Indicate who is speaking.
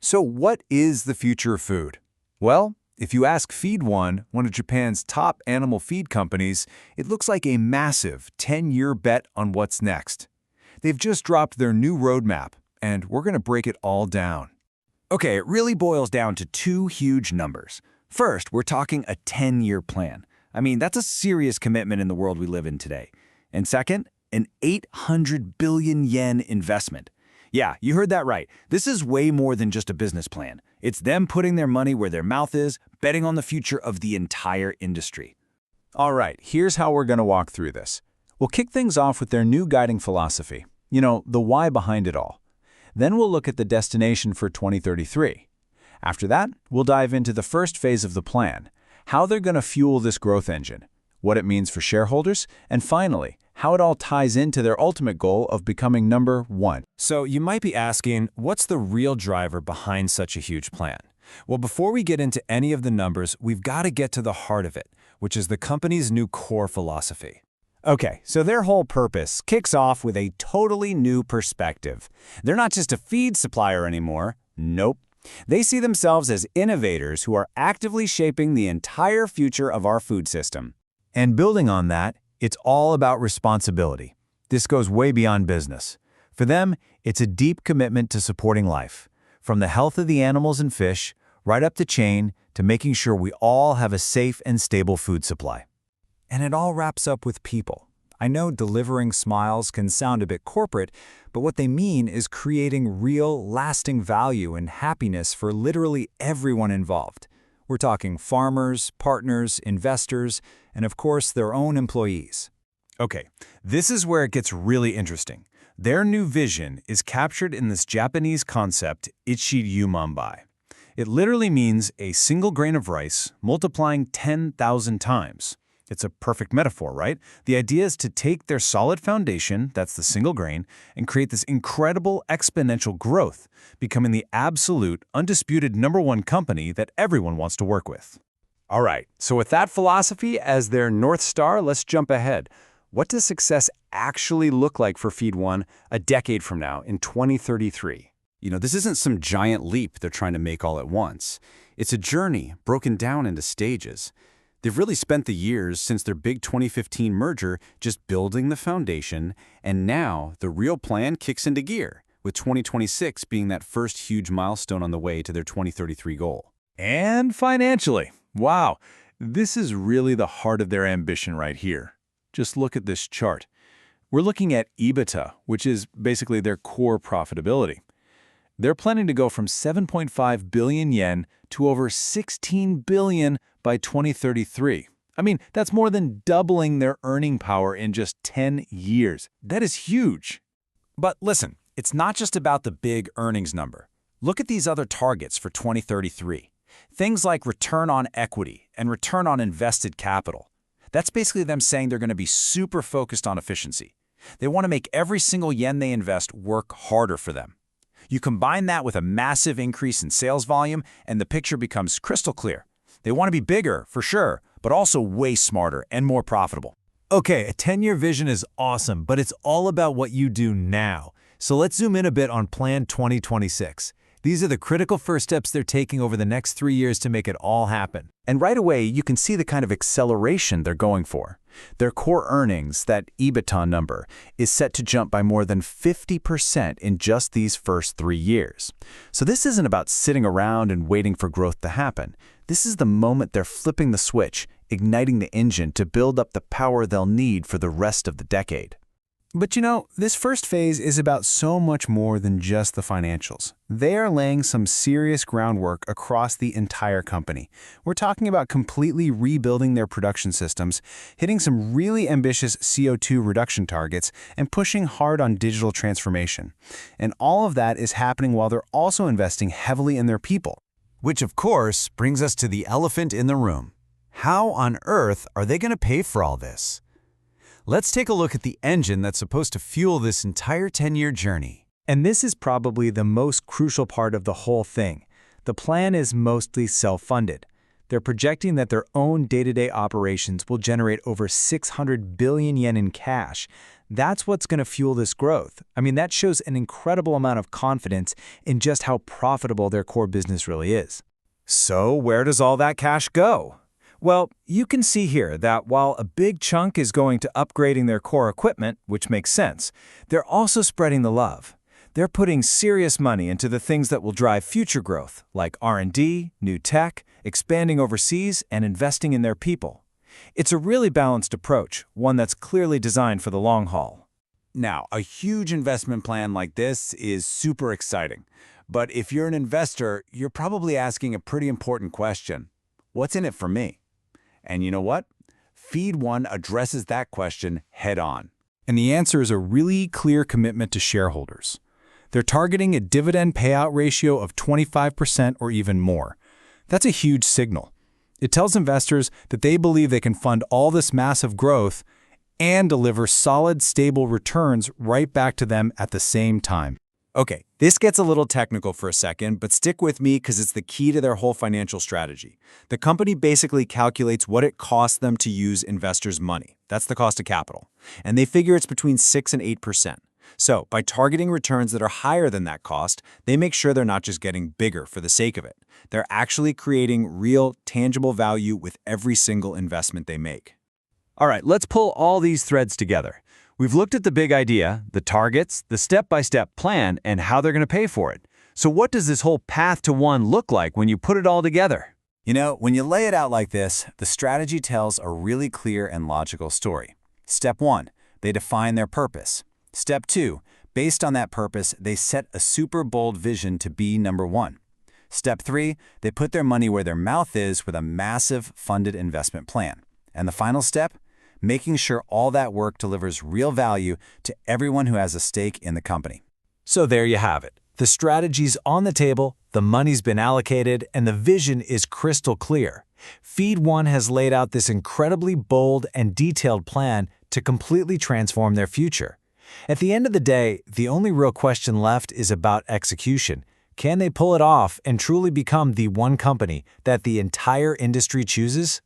Speaker 1: So what is the future of food? Well, if you ask Feed1, one of Japan's top animal feed companies, it looks like a massive 10-year bet on what's next. They've just dropped their new roadmap, and we're going to break it all down.
Speaker 2: Okay, it really boils down to two huge numbers. First, we're talking a 10-year plan. I mean, that's a serious commitment in the world we live in today. And second, an 800 billion yen investment. Yeah, you heard that right. This is way more than just a business plan. It's them putting their money where their mouth is, betting on the future of the entire industry.
Speaker 1: All right, here's how we're going to walk through this. We'll kick things off with their new guiding philosophy. You know, the why behind it all. Then we'll look at the destination for 2033. After that, we'll dive into the first phase of the plan, how they're going to fuel this growth engine, what it means for shareholders, and finally, how it all ties into their ultimate goal of becoming number one.
Speaker 3: So you might be asking, what's the real driver behind such a huge plan? Well, before we get into any of the numbers, we've got to get to the heart of it, which is the company's new core philosophy.
Speaker 2: Okay, so their whole purpose kicks off with a totally new perspective. They're not just a feed supplier anymore. Nope. They see themselves as innovators who are actively shaping the entire future of our food system.
Speaker 1: And building on that, it's all about responsibility. This goes way beyond business. For them, it's a deep commitment to supporting life, from the health of the animals and fish, right up the chain to making sure we all have a safe and stable food supply.
Speaker 3: And it all wraps up with people. I know delivering smiles can sound a bit corporate, but what they mean is creating real, lasting value and happiness for literally everyone involved. We're talking farmers, partners, investors, and of course, their own employees.
Speaker 1: Okay, this is where it gets really interesting. Their new vision is captured in this Japanese concept, Ichiryu-manbai. It literally means a single grain of rice multiplying 10,000 times. It's a perfect metaphor, right? The idea is to take their solid foundation, that's the single grain, and create this incredible exponential growth, becoming the absolute, undisputed #1 company that everyone wants to work with.
Speaker 2: All right, so with that philosophy as their North Star, let's jump ahead. What does success actually look like for Feed1 a decade from now in 2033? You know, this isn't some giant leap they're trying to make all at once. It's a journey broken down into stages. They've really spent the years since their big 2015 merger just building the foundation, and now the real plan kicks into gear, with 2026 being that first huge milestone on the way to their 2033 goal.
Speaker 1: And financially, wow, this is really the heart of their ambition right here. Just look at this chart. We're looking at EBITDA, which is basically their core profitability. They're planning to go from 7.5 billion yen to over 16 billion by 2033. I mean, that's more than doubling their earning power in just 10 years. That is huge.
Speaker 3: But listen, it's not just about the big earnings number. Look at these other targets for 2033. Things like return on equity and return on invested capital. That's basically them saying they're going to be super focused on efficiency. They want to make every single yen they invest work harder for them. You combine that with a massive increase in sales volume, and the picture becomes crystal clear. They want to be bigger, for sure, but also way smarter and more profitable.
Speaker 1: Okay, a 10-year vision is awesome, but it's all about what you do now. So let's zoom in a bit on Plan 2026. These are the critical first steps they're taking over the next 3 years to make it all happen.
Speaker 2: And right away, you can see the kind of acceleration they're going for. Their core earnings, that EBITDA number, is set to jump by more than 50% in just these first 3 years. So this isn't about sitting around and waiting for growth to happen. This is the moment they're flipping the switch, igniting the engine to build up the power they'll need for the rest of the decade.
Speaker 1: But you know, this first phase is about so much more than just the financials. They are laying some serious groundwork across the entire company. We're talking about completely rebuilding their production systems, hitting some really ambitious CO2 reduction targets, and pushing hard on digital transformation. And all of that is happening while they're also investing heavily in their people.
Speaker 4: Which, of course, brings us to the elephant in the room. How on earth are they going to pay for all this? Let's take a look at the engine that's supposed to fuel this entire 10-year journey.
Speaker 1: And this is probably the most crucial part of the whole thing. The plan is mostly self-funded.
Speaker 2: They're projecting that their own day-to-day operations will generate over 600 billion yen in cash. That's what's going to fuel this growth. I mean, that shows an incredible amount of confidence in just how profitable their core business really is.
Speaker 1: So where does all that cash go? Well, you can see here that while a big chunk is going to upgrading their core equipment, which makes sense, they're also spreading the love. They're putting serious money into the things that will drive future growth, like R&D, new tech, expanding overseas, and investing in their people. It's a really balanced approach, one that's clearly designed for the long haul.
Speaker 3: Now, a huge investment plan like this is super exciting. But if you're an investor, you're probably asking a pretty important question. What's in it for me? And you know what? Feed One addresses that question head on.
Speaker 1: And the answer is a really clear commitment to shareholders. They're targeting a dividend payout ratio of 25% or even more. That's a huge signal. It tells investors that they believe they can fund all this massive growth and deliver solid, stable returns right back to them at the same time.
Speaker 3: Okay, this gets a little technical for a second, but stick with me because it's the key to their whole financial strategy. The company basically calculates what it costs them to use investors' money. That's the cost of capital. And they figure it's between 6 and 8%. So, by targeting returns that are higher than that cost, they make sure they're not just getting bigger for the sake of it. They're actually creating real, tangible value with every single investment they make.
Speaker 2: All right, let's pull all these threads together. We've looked at the big idea, the targets, the step-by-step plan, and how they're going to pay for it. So what does this whole path to one look like when you put it all together?
Speaker 3: You know, when you lay it out like this, the strategy tells a really clear and logical story. Step 1, they define their purpose. Step 2, based on that purpose, they set a super bold vision to be number 1. Step 3, they put their money where their mouth is with a massive funded investment plan. And the final step, making sure all that work delivers real value to everyone who has a stake in the company.
Speaker 1: So there you have it. The strategy's on the table, the money's been allocated, and the vision is crystal clear. Feed One has laid out this incredibly bold and detailed plan to completely transform their future. At the end of the day, the only real question left is about execution. Can they pull it off and truly become the one company that the entire industry chooses?